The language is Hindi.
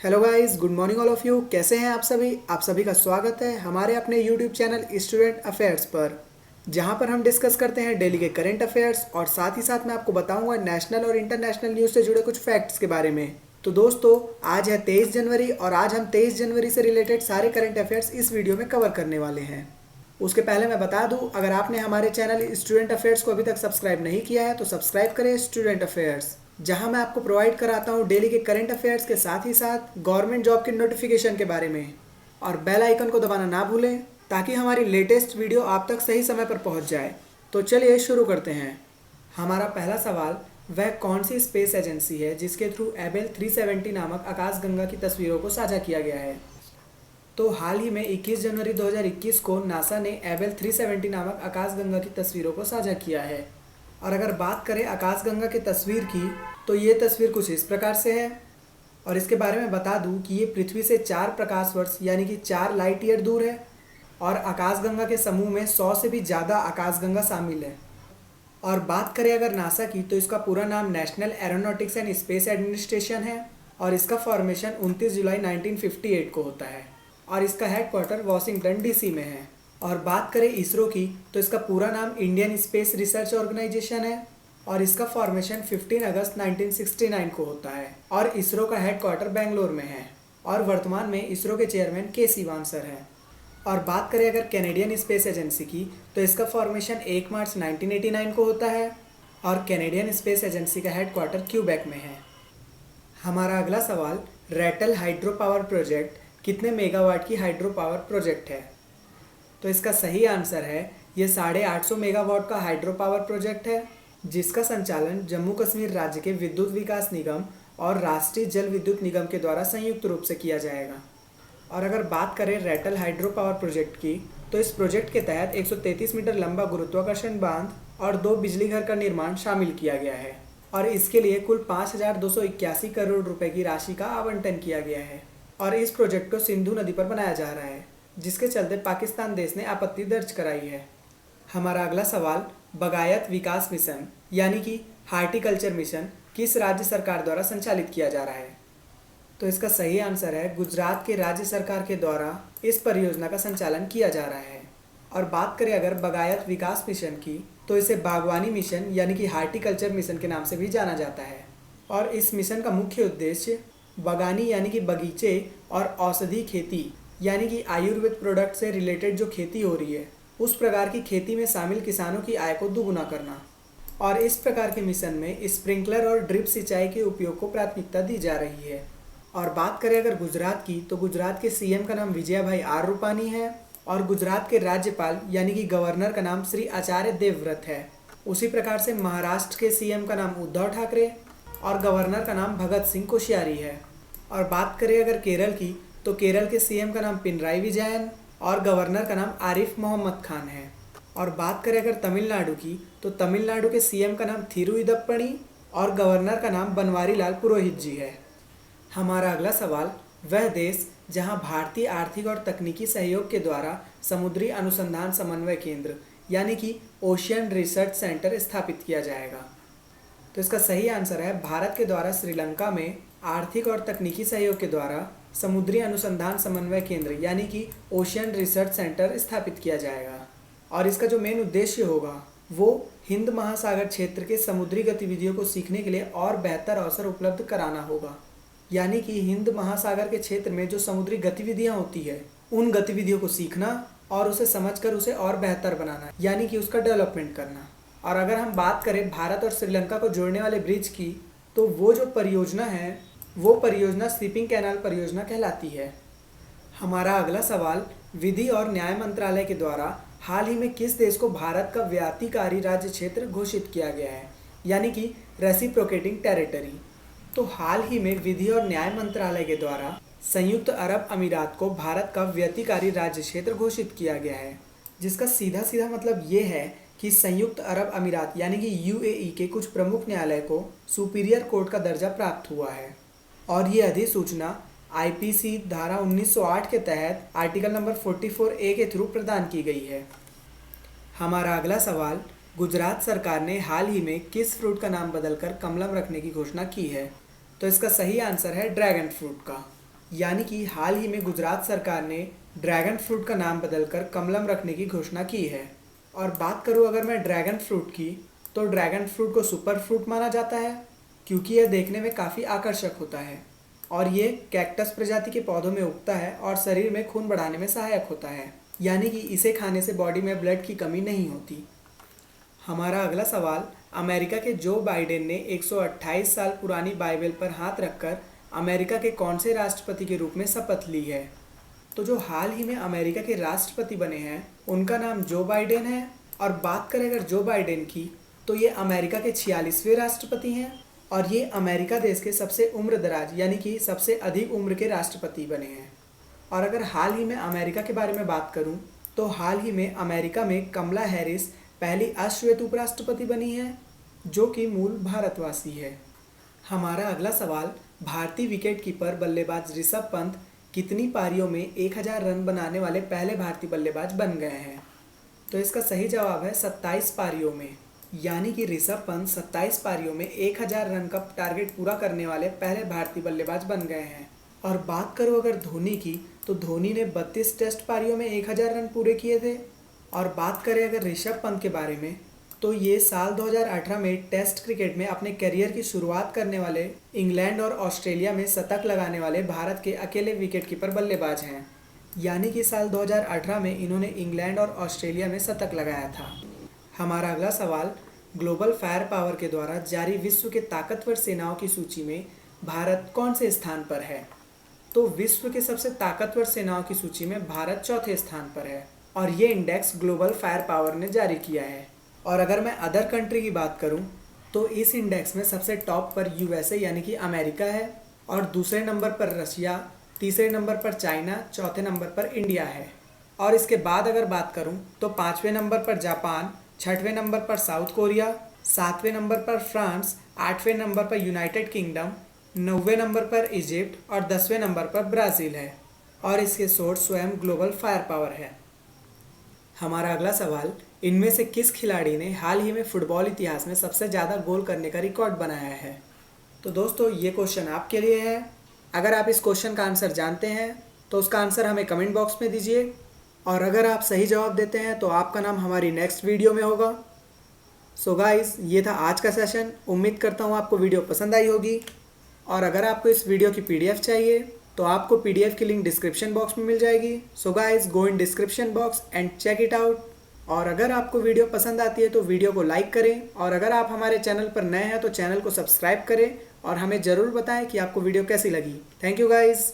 Hello guys, good morning all of you. कैसे हैं आप सभी का स्वागत है हमारे अपने यूट्यूब चैनल स्टूडेंट अफेयर्स पर, जहां पर हम डिस्कस करते हैं डेली के करंट अफेयर्स और साथ ही साथ मैं आपको बताऊंगा नेशनल और इंटरनेशनल न्यूज़ से जुड़े कुछ फैक्ट्स के बारे में। तो दोस्तों, आज है 23 जनवरी और आज हम 23 जनवरी से रिलेटेड सारे करंट अफेयर्स इस वीडियो में कवर करने वाले हैं। उसके पहले मैं बता दूं, अगर आपने हमारे चैनल स्टूडेंट अफेयर्स को अभी तक सब्सक्राइब नहीं किया है तो सब्सक्राइब करें स्टूडेंट अफेयर्स, जहां मैं आपको प्रोवाइड कराता हूं डेली के करंट अफेयर्स के साथ ही साथ गवर्नमेंट जॉब के नोटिफिकेशन के बारे में। और बेल आइकन को दबाना ना भूलें ताकि हमारी लेटेस्ट वीडियो आप तक सही समय पर पहुंच जाए। तो चलिए शुरू करते हैं। हमारा पहला सवाल, वह कौन सी स्पेस एजेंसी है जिसके थ्रू एबेल 370 नामक आकाशगंगा की तस्वीरों को साझा किया गया है? तो हाल ही में 21 जनवरी 2021 को नासा ने एबेल 370 नामक आकाशगंगा की तस्वीरों को साझा किया है। और अगर बात करें आकाशगंगा की तस्वीर की, तो ये तस्वीर कुछ इस प्रकार से है। और इसके बारे में बता दूं कि ये पृथ्वी से 4 प्रकाश वर्ष यानी कि 4 लाइट ईयर दूर है। और आकाशगंगा के समूह में 100 से भी ज़्यादा आकाशगंगा शामिल है। और बात करें अगर नासा की, तो इसका पूरा नाम national aeronautics and space administration है और इसका फॉर्मेशन 29 जुलाई 1958 को होता है और इसका हेडक्वार्टर वॉशिंगटन डीसी में है। और बात करें इसरो की, तो इसका पूरा नाम इंडियन स्पेस रिसर्च ऑर्गेनाइजेशन है और इसका फॉर्मेशन 15 अगस्त 1969 को होता है और इसरो का हेडक्वार्टर बेंगलोर में है और वर्तमान में इसरो के चेयरमैन के सिवान सर हैं। और बात करें अगर कैनेडियन स्पेस एजेंसी की, तो इसका फॉर्मेशन 1 मार्च 1989 को होता है और कैनेडियन स्पेस एजेंसी का हेडक्वार्टर क्यूबेक में है। हमारा अगला सवाल, रैटल हाइड्रो पावर प्रोजेक्ट कितने मेगावाट की हाइड्रो पावर प्रोजेक्ट है? तो इसका सही आंसर है, ये 850 मेगावाट का हाइड्रो पावर प्रोजेक्ट है जिसका संचालन जम्मू कश्मीर राज्य के विद्युत विकास निगम और राष्ट्रीय जल विद्युत निगम के द्वारा संयुक्त रूप से किया जाएगा। और अगर बात करें रैटल हाइड्रो पावर प्रोजेक्ट की, तो इस प्रोजेक्ट के तहत 133 मीटर लंबा गुरुत्वाकर्षण बांध और 2 बिजली घर का निर्माण शामिल किया गया है और इसके लिए कुल 5,281 करोड़ रुपए की राशि का आवंटन किया गया है। और इस प्रोजेक्ट को सिंधु नदी पर बनाया जा रहा है, जिसके चलते पाकिस्तान देश ने आपत्ति दर्ज कराई है। हमारा अगला सवाल, बागायत विकास मिशन यानी कि हार्टिकल्चर मिशन किस राज्य सरकार द्वारा संचालित किया जा रहा है? तो इसका सही आंसर है, गुजरात के राज्य सरकार के द्वारा इस परियोजना का संचालन किया जा रहा है। और बात करें अगर बागायत विकास मिशन की, तो इसे बागवानी मिशन यानी कि हार्टिकल्चर मिशन के नाम से भी जाना जाता है। और इस मिशन का मुख्य उद्देश्य बागानी यानी कि बगीचे और औषधि खेती यानी कि आयुर्वेद प्रोडक्ट से रिलेटेड जो खेती हो रही है, उस प्रकार की खेती में शामिल किसानों की आय को दोगुना करना। और इस प्रकार के मिशन में स्प्रिंकलर और ड्रिप सिंचाई के उपयोग को प्राथमिकता दी जा रही है। और बात करें अगर गुजरात की, तो गुजरात के सीएम का नाम विजय भाई आर रूपानी है और गुजरात के राज्यपाल यानी कि गवर्नर का नाम श्री आचार्य देवव्रत है। उसी प्रकार से महाराष्ट्र के सीएम का नाम उद्धव ठाकरे और गवर्नर का नाम भगत सिंह कोश्यारी है। और बात करें अगर केरल की, तो केरल के सीएम का नाम पिनराई विजयन और गवर्नर का नाम आरिफ मोहम्मद खान है। और बात करें अगर तमिलनाडु की, तो तमिलनाडु के सीएम का नाम थिरुइदप्पणी और गवर्नर का नाम बनवारी लाल पुरोहित जी है। हमारा अगला सवाल, वह देश जहां भारतीय आर्थिक और तकनीकी सहयोग के द्वारा समुद्री अनुसंधान समन्वय केंद्र यानी कि ओशियन रिसर्च सेंटर स्थापित किया जाएगा? तो इसका सही आंसर है, भारत के द्वारा श्रीलंका में आर्थिक और तकनीकी सहयोग के द्वारा समुद्री अनुसंधान समन्वय केंद्र यानी कि ओशियन रिसर्च सेंटर स्थापित किया जाएगा। और इसका जो मेन उद्देश्य होगा वो हिंद महासागर क्षेत्र के समुद्री गतिविधियों को सीखने के लिए और बेहतर अवसर उपलब्ध कराना होगा। यानी कि हिंद महासागर के क्षेत्र में जो समुद्री गतिविधियाँ होती है, उन गतिविधियों को सीखना और उसे समझकर उसे और बेहतर बनाना, यानी कि उसका डेवलपमेंट करना। और अगर हम बात करें भारत और श्रीलंका को जोड़ने वाले ब्रिज की, तो वो जो परियोजना है वो परियोजना शिपिंग कैनाल परियोजना कहलाती है। हमारा अगला सवाल, विधि और न्याय मंत्रालय के द्वारा हाल ही में किस देश को भारत का व्यातिकारी राज्य क्षेत्र घोषित किया गया है, यानी कि रेसिप्रोकेटिंग टेरिटरी? तो हाल ही में विधि और न्याय मंत्रालय के द्वारा संयुक्त अरब अमीरात को भारत का व्यतिकारी राज्य क्षेत्र घोषित किया गया है, जिसका सीधा सीधा मतलब ये है कि संयुक्त अरब अमीरात यानी कि यूएई के कुछ प्रमुख न्यायालय को सुपीरियर कोर्ट का दर्जा प्राप्त हुआ है। और ये अधिसूचना आईपीसी धारा 1908 के तहत आर्टिकल नंबर 44A के थ्रू प्रदान की गई है। हमारा अगला सवाल, गुजरात सरकार ने हाल ही में किस फ्रूट का नाम बदलकर कमलम रखने की घोषणा की है? तो इसका सही आंसर है ड्रैगन फ्रूट का। यानी कि हाल ही में गुजरात सरकार ने ड्रैगन फ्रूट का नाम बदलकर कमलम रखने की घोषणा की है। और बात करूँ अगर मैं ड्रैगन फ्रूट की, तो ड्रैगन फ्रूट को सुपर फ्रूट माना जाता है क्योंकि यह देखने में काफ़ी आकर्षक होता है और ये कैक्टस प्रजाति के पौधों में उगता है और शरीर में खून बढ़ाने में सहायक होता है, यानी कि इसे खाने से बॉडी में ब्लड की कमी नहीं होती। हमारा अगला सवाल, अमेरिका के जो बाइडेन ने 128 साल पुरानी बाइबल पर हाथ रखकर अमेरिका के कौन से राष्ट्रपति के रूप में शपथ ली है? तो जो हाल ही में अमेरिका के राष्ट्रपति बने हैं उनका नाम जो बाइडेन है। और बात करें अगर जो बाइडेन की, तो ये अमेरिका के 46वें राष्ट्रपति हैं और ये अमेरिका देश के सबसे उम्रदराज यानी कि सबसे अधिक उम्र के राष्ट्रपति बने हैं। और अगर हाल ही में अमेरिका के बारे में बात करूं, तो हाल ही में अमेरिका में कमला हैरिस पहली अश्वेत उपराष्ट्रपति बनी है जो कि मूल भारतवासी है। हमारा अगला सवाल, भारतीय विकेट कीपर बल्लेबाज ऋषभ पंत कितनी पारियों में 1000 रन बनाने वाले पहले भारतीय बल्लेबाज बन गए हैं? तो इसका सही जवाब है 27 पारियों में, यानी कि ऋषभ पंत 27 पारियों में 1000 रन का टारगेट पूरा करने वाले पहले भारतीय बल्लेबाज बन गए हैं। और बात करो अगर धोनी की, तो धोनी ने 32 टेस्ट पारियों में 1000 रन पूरे किए थे। और बात करें अगर ऋषभ पंत के बारे में, तो ये साल 2018 में टेस्ट क्रिकेट में अपने करियर की शुरुआत करने वाले, इंग्लैंड और ऑस्ट्रेलिया में शतक लगाने वाले भारत के अकेले विकेटकीपर बल्लेबाज हैं, यानी कि साल 2018 में इन्होंने इंग्लैंड और ऑस्ट्रेलिया में शतक लगाया था। हमारा अगला सवाल, ग्लोबल फायर पावर के द्वारा जारी विश्व के ताकतवर सेनाओं की सूची में भारत कौन से स्थान पर है? तो विश्व के सबसे ताकतवर सेनाओं की सूची में भारत चौथे स्थान पर है और ये इंडेक्स ग्लोबल फायर पावर ने जारी किया है। और अगर मैं अदर कंट्री की बात करूं, तो इस इंडेक्स में सबसे टॉप पर यूएसए यानी कि अमेरिका है और दूसरे नंबर पर रशिया, तीसरे नंबर पर चाइना, चौथे नंबर पर इंडिया है। और इसके बाद अगर बात करूं, तो 5वें नंबर पर जापान, 6वें नंबर पर साउथ कोरिया, 7वें नंबर पर फ्रांस, 8वें नंबर पर यूनाइटेड किंगडम, 9वें नंबर पर इजिप्ट और 10वें नंबर पर ब्राज़ील है। और इसके सोर्स स्वयं ग्लोबल फायर पावर है। हमारा अगला सवाल, इनमें से किस खिलाड़ी ने हाल ही में फुटबॉल इतिहास में सबसे ज़्यादा गोल करने का रिकॉर्ड बनाया है? तो दोस्तों ये क्वेश्चन आपके लिए है। अगर आप इस क्वेश्चन का आंसर जानते हैं तो उसका आंसर हमें कमेंट बॉक्स में दीजिए और अगर आप सही जवाब देते हैं तो आपका नाम हमारी नेक्स्ट वीडियो में होगा। सो गाइस, ये था आज का सेशन। उम्मीद करता हूँ आपको वीडियो पसंद आई होगी और अगर आपको इस वीडियो की PDF चाहिए तो आपको PDF की लिंक डिस्क्रिप्शन बॉक्स में मिल जाएगी। So guys, go in description box and check it out. और अगर आपको वीडियो पसंद आती है तो वीडियो को लाइक करें और अगर आप हमारे चैनल पर नए हैं तो चैनल को सब्सक्राइब करें और हमें ज़रूर बताएं कि आपको वीडियो कैसी लगी। Thank you guys.